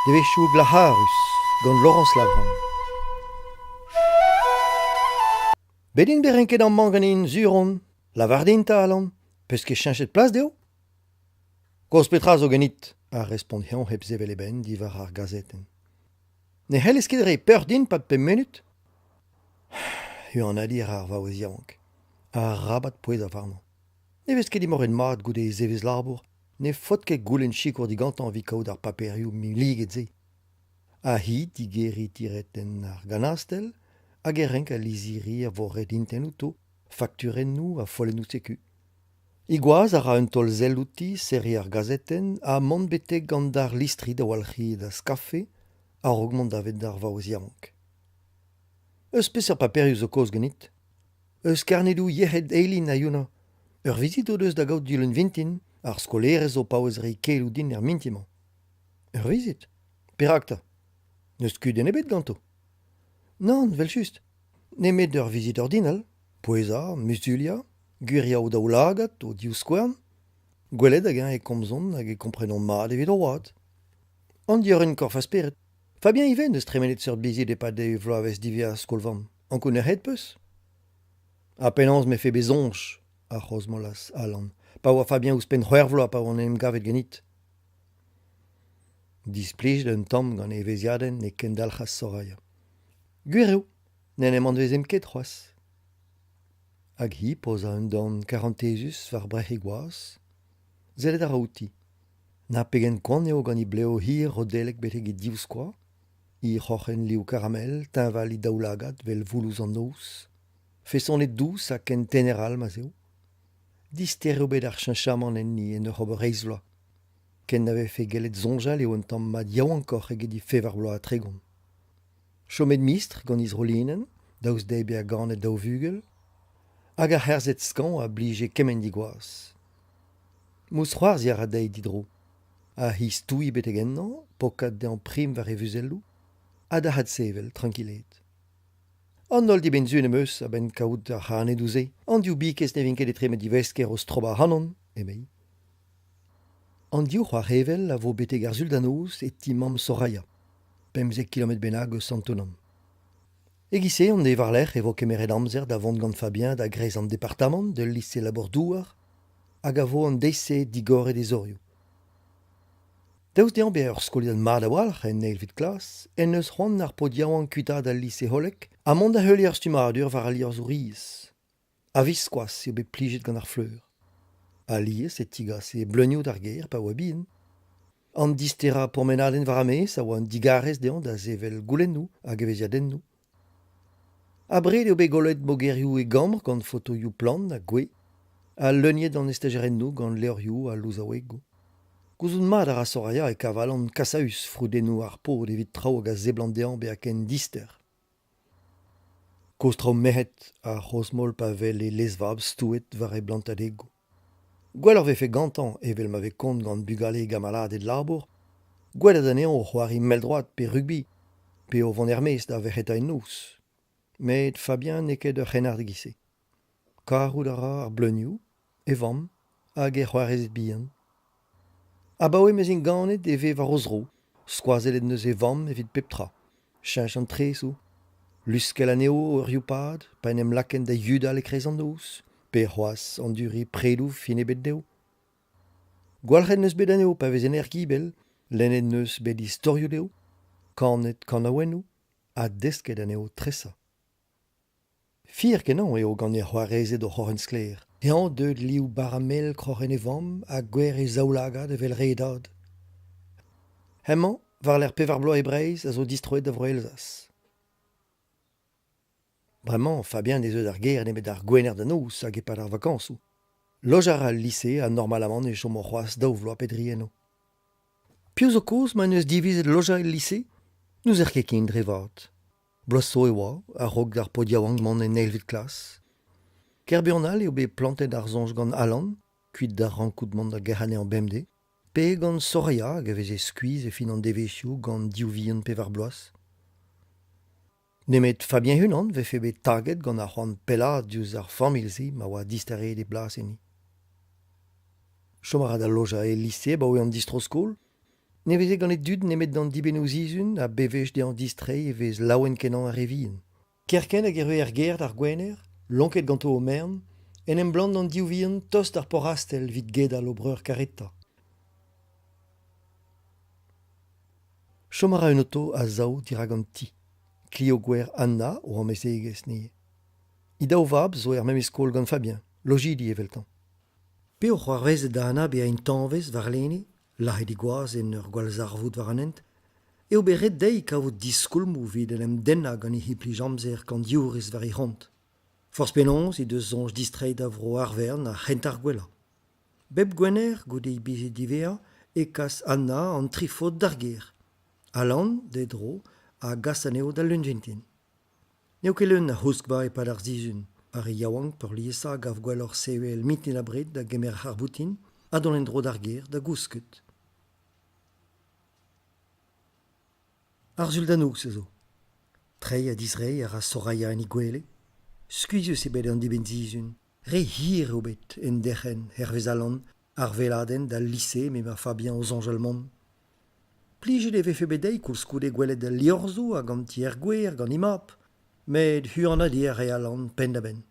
Devezhioù glaharus gant Laurence Lavran. Bedin berenket an manganin zuron, lavardin talan, peus ket cheñchet plas deo? Koz petra zo ganit, a respond hep zevel eben divar ar gazeten. Ne c'hellez ket re peur din pat 5 minut? Hu an adir ar vaouez yaouank. A rabat pouez a varnon. Ne vez ket dimor en mat goude zevez larbour, ne fot ket goulenn chikour digantan vi kaout ar paperioù mi liget ze. A hi digeri tireten ar ganastel, hag renk a liziri a vo redinten outo, fakturen nou a follen out seku. Igwaz a ra un tol zellouti seri ar gazeten a mont betek gant dar listri da walc'hi da skafe a rogmont davet dar vaouez yaouank. Eus peus ar paperioù zo koz ganit. Eus karnedou yehet eilin a youna. Ur vizit o deus da gaout dulen vintin, ar skolerez o paouezri kelou din er mintiman. Ur vizit? Perak ta? Neus kudenn ebet ganto? Non, vel just. Nemet ur vizit ordinal, poeza, musulia, guria o daoulagat, o diou skouarn, gwelet hag e komzon hag e komprenon mat evit o oad. An diorren korf asperet. Fabien Yven eus tremenet seurt blizit e pa de vloavez divia skolvam. An koun ur het peus? A penans me fe bezonch, a c'hoz molas Alan. Pa oa Fabien ouz pen c'hwer vloa pa oan em gavet ganit. Displij d'un tamm gant e veziadenn ne kendalc'has Soraya. Gwireo, n'en em an vezem ket c'hoaz. Hag hi poza un dan karantezus war brech e gwaz. Zellet a raouti. Na pegen koan eo gant i bleo hir rodelek betek e div skwa. I c'hoc'hen liou karamel, tinval i daoulagat vel voulouz an nous. Fesonet dous a ken teneral ma zeo. Distereo bet ar chenchaman en ni en ur ober reiz vloa. Ken nave fe gelet zonjal eo un tamm mat yaouankoc'h eget i fevar vloa a tregon. Chomet mistr gant iz rolinen, daouz deibe a ganet daou vugel, hag a c'herzet skan a blije kemen digwaz. Mous c'hoarzi a dei didro. A hi stoui betek ennan, pokat de an prim war e vuzellou, a da had sevel, tranquillet. An nol di ben zun emeus a ben kaout ar c'hanedou ze, an diou bikez ne vinket etremet divesker o stroba hanon, emei. An diou c'hoar hevel a vo betek ar zuldanouz et timam Soraya, 50 km benag eus Santonom. Egise an ne varlec'h evo kemeret amzer da vont gant Fabien da grez an departament de lycée labordouar hag a vo an deise digoret e zorioù. Daouz dean be ur skoliad mat a walc'h en neilvit klas, en eus c'hoant ar podiaouan kuta da lycée holek, a mont da heulier stumadur var a lier zo riz. A vis skoaz eo bet plijet gant ar fleur. A liez et tigas e bleunioù d'ar ger pa oa bin. An distera pourmenadenn war a mez a oa an digarez dean da zevel goulennoù hag eveziadennoù. A bret eo bet golet mogerioù e gambr gant fotoioù plan a gwe, a leuniet an estagerennoù gant leorioù a louzaouegou. Gouzout mat ar a Soraya e kavalant kasaus froudennoù ar pod evit traoù hag a zeblant dean be a ken dister. Koz traoù mehet a c'hozmol pa vel e lezvab stouet war e blantadegou. Gwell ar vefe gantan evel ma ve kont gant bugale gamalad e larbour, gwell ad anezho o c'hoari meldroad pe rugby, pe o vant ermez da vecheta en nous. Met Fabien ne ket ur c'henard gise. Karout a ra ar bleunioù, evam, hag e c'hoarezet bihan. A baoe mez in ganet e ve war ozro, skoazelet neus evam evit peptra. Cheñch an trezou, luskel aneo ur youpad, pa en em laken da yudal e krez an nous, pe c'hoaz an duri predou fin ebet deo. Gwalc'het neus bet aneo pa vez en er gibel, lennet neus bet istorioù deo, kanet kanaouennoù, a desket aneo tresa. Fir kenan eo gant e c'hoarezet o c'hoc'hen skler. Ean deud liou baramel croc'hen evam a gwer e zaoulagad evel redad. Hemman, war l'er pevar bloa e breiz a zo distroet da vro Elzas. Bremañ, Fabien ne eus ar ger nemet ar gwener da nous hag e pad ar vakansou. Lojar al lycée a normalamant e chom o c'hoaz daou vloa pedrienno. Pius o koz ma neus divizet lojar el lycée, nous er ket ken drevat. Bloaz so e oa, a rog d'ar podiaouan gant en neilvit klas. Kerbional eo bet plantet ar zonj gant Alan, kuit d'ar rankoutman da gerhane an bemde, pe gant Soraya hag a veze skuiz e fin an devezhioù gant diou vihan pe war bloaz. Nemet Fabien Hunan vefe bet taget gant ar c'hoant pellat diouz ar familzi ma oa distaret e blas enni. Chom a ra da loja e lycée ba oe an distro skol, Ne veze gant e dud nemet d'an dibenn ouzizun a bevej de an distrei e vez laouen kenan a revien. Kerken a gerue gerd ar gwener, lonket ganto o mern, en em blant d'an diouvian tost ar porastel vid ged al obreur kareta. Chomara un auto a zao dirag an ti. Clio gwer Anna o an mesegez nie. Ida o vab zo er mem eskol gant Fabien, logidi eveltan. Pe o c'hoarvez da Anna be a in tanvez var lene, lahet igwaz en ur gwalzarvoud var anent, e o beret dei kavout diskoulmou vid en em denna gant i hiplij amzer kan diouriz var i hont. Force penons, i deus zonj distreid a vro arvern a c'hent ar gwella. Bep gwener, goude i bizet divea, e kas Anna an trifod d'ar ger. Alan, de dro, a gas aneo da lunjentin. Neo keleun a houskba e pad ar zizun, ar e yaouank per liesa gav gwell or seuel mitin abred da gemer ar boutin, a don en dro d'ar ger da gousket. Ar zuldanouk se zo. Trei a disrei ar a Soraya en i gwele. Skuizio se bet an diben zizun. Re hir o bet en dechen hervez alan ar veladen da lycée me ma Fabien o zangelmont. Plijet e vefe bedei koulskoude gwelet da liorzo hag an ti er gwer gant imap, met hu an adi ar e alan pendaben.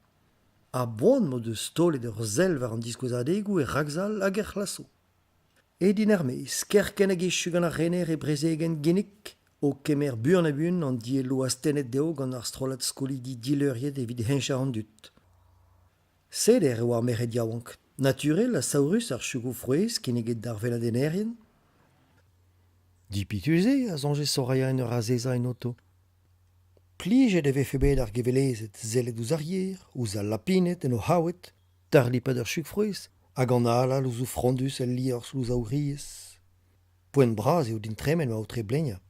A boan mo deus stolet ur zel war an diskouzadegou e ragzal hag er c'hlasso. E din er mez, kerken hag echu gant ar rener e brezegen genik, o kemer buan a bun an dielo astenet deo gant ar strolat skolidi dileuriet evit henchar an dut. Seder eo ar meret yaouank, naturel a saurus ar chugou frouez kineget d'ar veladenerien. Dipituze a zonje Soraya en ur azeza en auto. Plijet e vefe bet ar gevelezet zellet ouz ar yer, ouz al lapinet en o haouet, tar lipad ur chug frouez, hag an alal ouz o frondus el liors ouz a ouriez. Poent braz eo din tremen ma o tre blenia.